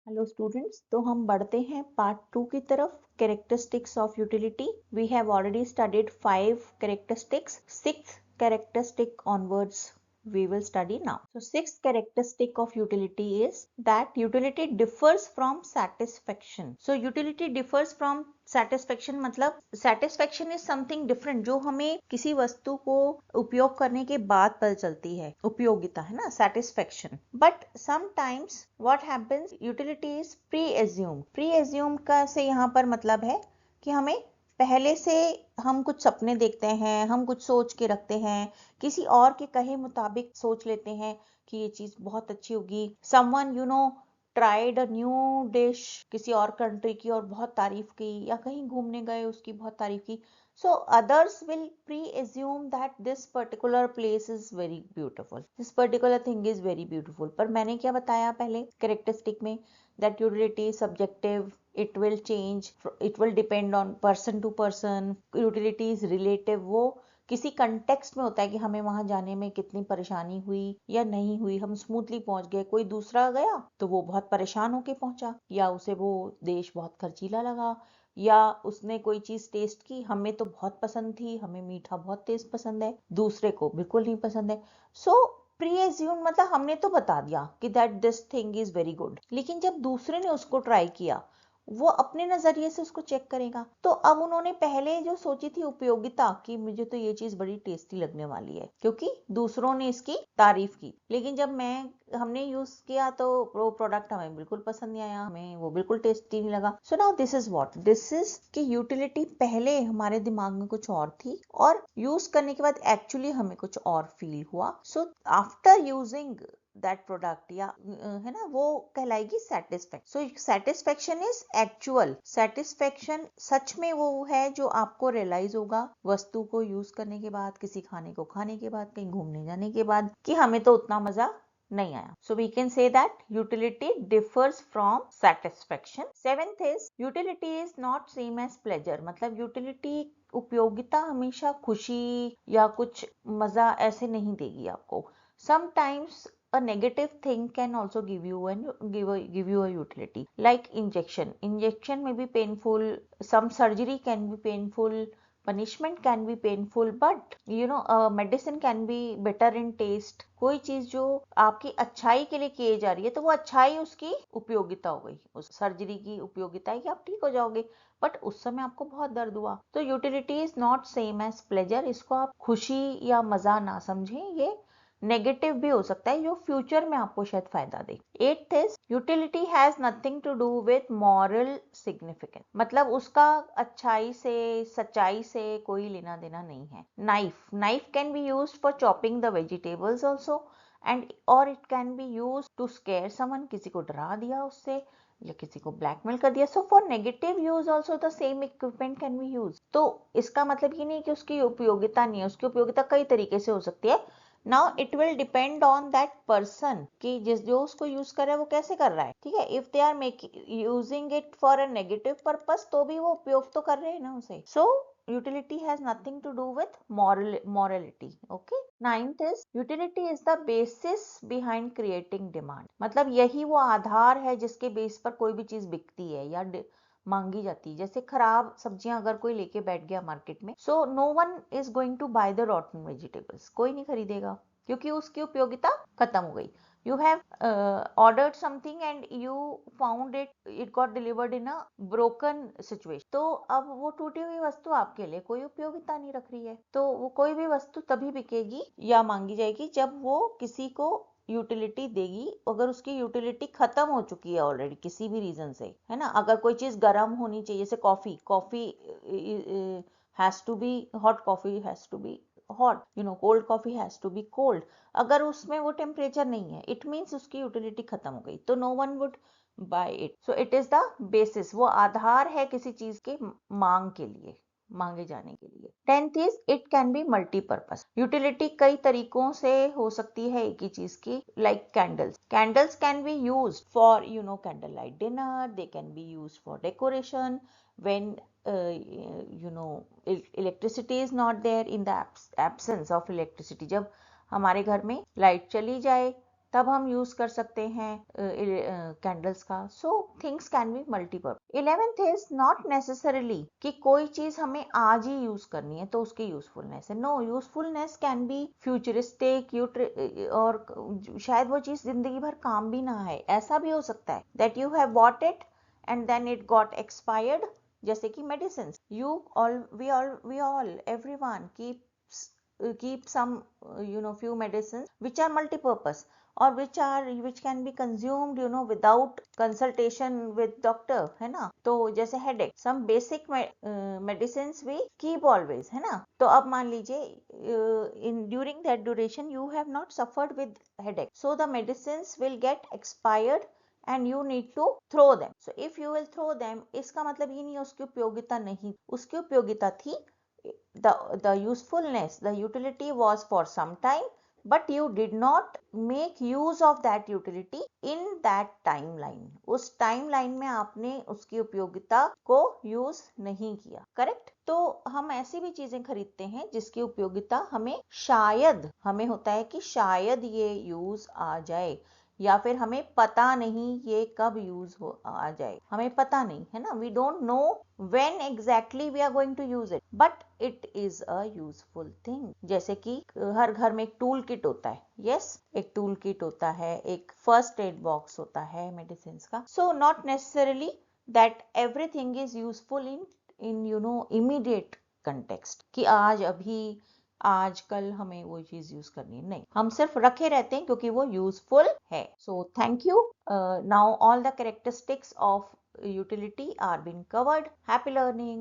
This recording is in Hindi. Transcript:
हेलो स्टूडेंट्स, तो हम बढ़ते हैं पार्ट 2 की तरफ, characteristics of utility. We have already studied 5 characteristics, 6th characteristic onwards we will study now. So sixth characteristic of utility is that utility differs from satisfaction. So utility differs from satisfaction मतलब satisfaction is something different जो हमें किसी वस्तु को उपयोग करने के बाद पता चलती है, उपयोगिता है ना, satisfaction. But sometimes what happens, utility is pre-assumed. Pre-assumed का से यहाँ पर मतलब है कि हमें पहले से हम कुछ सपने देखते हैं, हम कुछ सोच के रखते हैं, किसी और के कहे मुताबिक सोच लेते हैं कि ये चीज बहुत अच्छी होगी। Someone tried a new dish किसी और कंट्री की और बहुत तारीफ की, या कहीं घूमने गए उसकी बहुत तारीफ की। So others will pre-assume that this particular place is very beautiful. This particular thing is very beautiful. पर मैंने क्या बताया पहले characteristic में, that utility is subjective, it will change, it will depend on person to person. Utility is relative, वो किसी कंटेक्स्ट में होता है कि हमें वहां जाने में कितनी परेशानी हुई या नहीं हुई। हम स्मूथली पहुंच गए, कोई दूसरा गया तो वो बहुत परेशान होके पहुंचा, या उसे वो देश बहुत खर्चीला लगा, या उसने कोई चीज टेस्ट की, हमें तो बहुत पसंद थी, हमें मीठा बहुत तेज पसंद है, दूसरे को बिल्कुल नहीं पसंद है। सो प्री-एज्यूम मतलब हमने तो बता दिया कि that this thing is very good, लेकिन जब दूसरे ने उसको ट्राई किया, वो अपने नजरिए से उसको चेक करेगा। तो अब उन्होंने पहले जो सोची थी उपयोगिता कि मुझे तो ये चीज बड़ी टेस्टी लगने वाली है क्योंकि दूसरों ने इसकी तारीफ की, लेकिन जब हमने यूज किया तो वो प्रोडक्ट हमें बिल्कुल पसंद नहीं आया, हमें वो बिल्कुल टेस्टी नहीं लगा। So now this is what, this is कि यूटिलिटी पहले हमारे दिमाग में कुछ और थी और यूज करने के बाद एक्चुअली हमें कुछ और फील हुआ। So after using that product या है ना, वो कहलाएगी satisfaction. So satisfaction is actual satisfaction, सच में वो है जो आपको रियलाइज होगा वस्तु को यूज करने के बाद, किसी खाने को खाने के बाद, कहीं घूमने जाने के बाद, कि हमें तो उतना मजा नहीं आया। So we can say that utility differs from satisfaction. Seventh is utility is not same as pleasure, मतलब यूटिलिटी उपयोगिता हमेशा खुशी या कुछ मजा ऐसे नहीं देगी आपको। Sometimes a negative thing can also give you a utility, like injection may be painful, some surgery can be painful, punishment can be painful, but medicine can be better in taste. कोई चीज जो आपकी अच्छाई के लिए की जा रही है तो वो अच्छाई उसकी उपयोगिता हो गई, उस सर्जरी की उपयोगिता है कि आप ठीक हो जाओगे, बट उस समय आपको बहुत दर्द हुआ। तो utility is not same as pleasure, इसको आप खुशी या मजा ना समझें, ये नेगेटिव भी हो सकता है जो फ्यूचर में आपको शायद फायदा दे। Eighth is utility has nothing to do with moral significance, मतलब उसका अच्छाई से सच्चाई से कोई लेना देना नहीं है। Knife can be used for chopping the vegetables also, and और it can be used to scare someone, किसी को डरा दिया उससे या किसी को ब्लैकमेल कर दिया। So for negative use also the same equipment can be use. तो इसका मतलब ये नहीं कि उसकी उपयोगिता नहीं है, उसकी उपयोगिता कई तरीके से हो सकती है। Now it will depend on that person कि जो उसको यूज कर रहा है वो कैसे कर रहा है, ठीक है। If they are using it for a negative purpose तो भी वो उपयोग तो कर रहे हैं ना उसे। सो utility has nothing to do with morality. Okay. Ninth is utility is the basis behind creating demand, मतलब यही वो आधार है जिसके बेस पर कोई भी चीज बिकती है या मांगी जाती है। जैसे खराब सब्जियां अगर कोई लेके बैठ गया मार्केट में, so no one is going to buy the rotten vegetables, कोई नहीं खरीदेगा क्योंकि उसकी उपयोगिता खत्म हो गई। You have ordered something and you found it got delivered in a broken situation, तो अब वो टूटी हुई वस्तु आपके लिए कोई उपयोगिता नहीं रख रही है। तो वो कोई भी वस्तु तभी बिकेगी या मांगी जाएगी जब वो किसी को यूटिलिटी देगी, अगर उसकी यूटिलिटी खत्म हो चुकी है ऑलरेडी किसी भी रीजन से, है ना। अगर कोई चीज गर्म होनी चाहिए, जैसे coffee has to be hot, coffee has to be hot, cold coffee has to be cold, अगर उसमें वो टेम्परेचर नहीं है इट मीन्स उसकी यूटिलिटी खत्म हो गई, तो no one would buy it. So it is the basis, वो आधार है किसी चीज के मांग के लिए, मांगे जाने के लिए। 10th is it can B multipurpose, utility कई तरीकों से हो सकती है एक ही चीज की। Like candles can be used for candle light dinner, they can be used for decoration when electricity is not there, in the absence of electricity, जब हमारे घर में लाइट चली जाए तब हम यूज कर सकते हैं कैंडल्स का. So things can be multipurpose. 11th is not necessarily कि कोई चीज हमें आज ही यूज करनी है तो उसकी यूजफुलनेस है. No, usefulness can be futuristic, और शायद वो चीज जिंदगी भर काम भी ना है. ऐसा भी हो सकता है that you have bought it and then it got expired. जैसे कि medicine, we all everyone keep some few medicines which are multi-purpose, or which can be consumed without consultation with doctor, है ना. तो जैसे headache, some basic medicines we keep always, है ना. तो अब मान लीजिए in during that duration you have not suffered with headache, so the medicines will get expired and you need to throw them. So if you will throw them, इसका मतलब ये नहीं है उसकी उपयोगिता नहीं, उसकी उपयोगिता थी. The usefulness, the utility was for some time, but you did not make use of that utility in that timeline. उस timeline में आपने उसकी उपयोगिता को यूज नहीं किया. करेक्ट. तो हम ऐसी भी चीजें खरीदते हैं जिसकी उपयोगिता हमें शायद, हमें होता है कि शायद ये यूज आ जाए, या फिर हमें पता नहीं ये कब यूज हो आ जाए, हमें पता नहीं, है ना. We don't know when exactly we are going to use it, but it is a useful thing. जैसे कि हर घर में एक टूल किट होता है. यस, एक टूल किट होता है, एक फर्स्ट एड बॉक्स होता है मेडिसिन का. So not necessarily that everything is useful in immediate context, कि आज कल हमें वो चीज यूज करनी है. नहीं, हम सिर्फ रखे रहते हैं क्योंकि वो यूजफुल है. So thank you. Now all the characteristics of utility are being covered. Happy learning.